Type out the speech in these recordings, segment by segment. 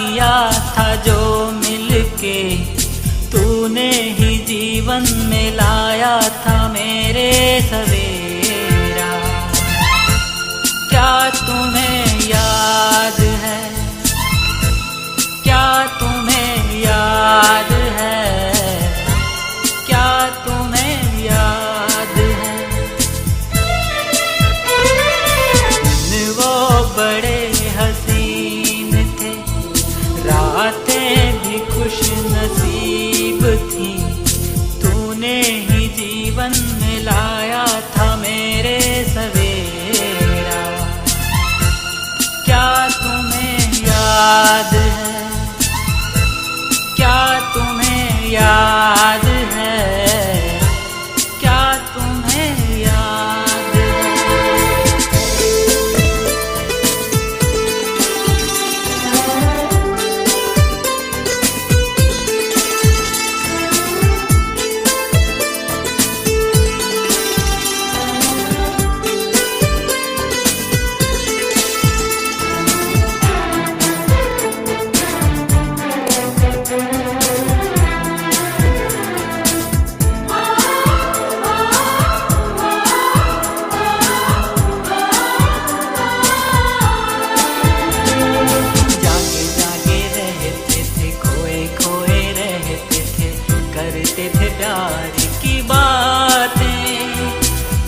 किया था जो मिलके, तूने ही जीवन में लाया था मेरे सवेरा। क्या तुम्हें याद है, क्या तुम्हें याद है, क्या तुम्हें याद है? दिन वो बड़े हसीन थे, रातें भी खुश नसीब थी, तूने ही जीवन में लाया था मेरे सवेरा। क्या तुम्हें याद है, क्या तुम्हें याद है, क्या तुम्हें याद है?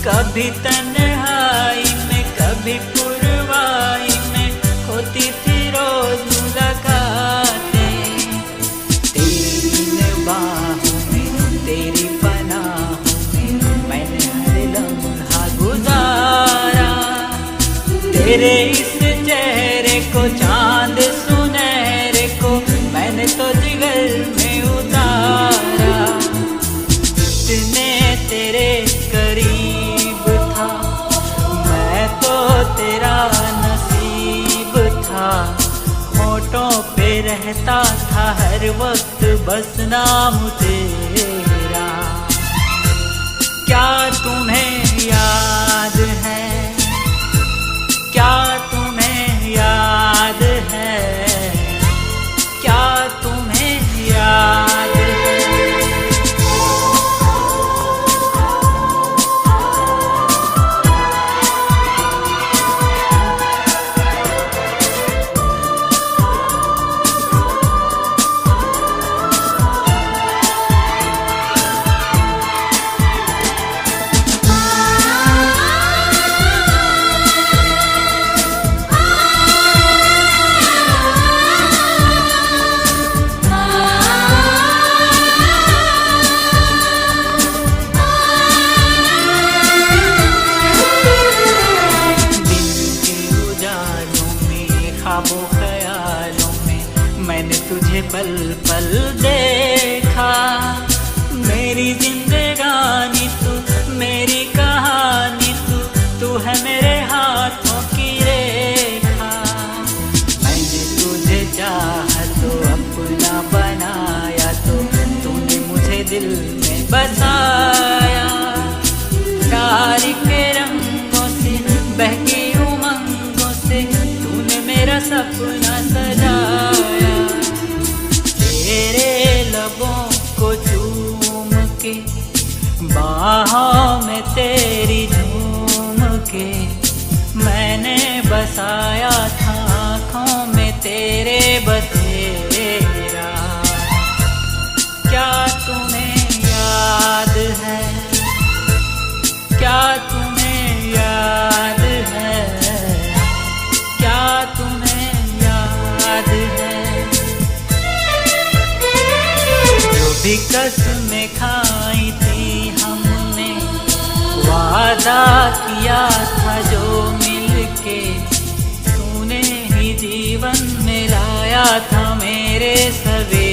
कभी तन्हाई में, कभी पुरवाई में होती थी रोज मुलाकातें। तेरी बाहों में, तेरी पनाहों में मैंने हर लम्हा गुजारा। तेरे इस चेहरे को, चांद सुनहरे को मैंने तो जिगर में उतारा। इतने तेरे करीब था, मैं तो तेरा नसीब था। होठों पे रहता था हर वक्त बस नाम तेरा। क्या तुम्हें याद है, क्या तुम्हें याद है, क्या तुम्हें याद है? ख्वाबों ख्यालों में मैंने तुझे पल पल देखा। मेरी जिंदगानी तू, मेरी कहानी तू, तू है मेरे हाथों की रेखा। मैंने तुझे चाहा तो अपना बनाया, तो तूने मुझे दिल में बसाया। प्यार के रंगों से, बहकी उमंगों से तूने मेरा सपना सजाया। तेरे लबों को चूम के, बाहों में तेरी झूम के मैंने बसाया था आँखों में तेरे बसेरा। क्या तुम्हें याद है, क्या तुम्हें याद है, क्या तुम्हें याद है? जो भी कसमें खाई थी हमने, वादा किया था जो मिलके, तूने ही जीवन में लाया था मेरे सवेरे।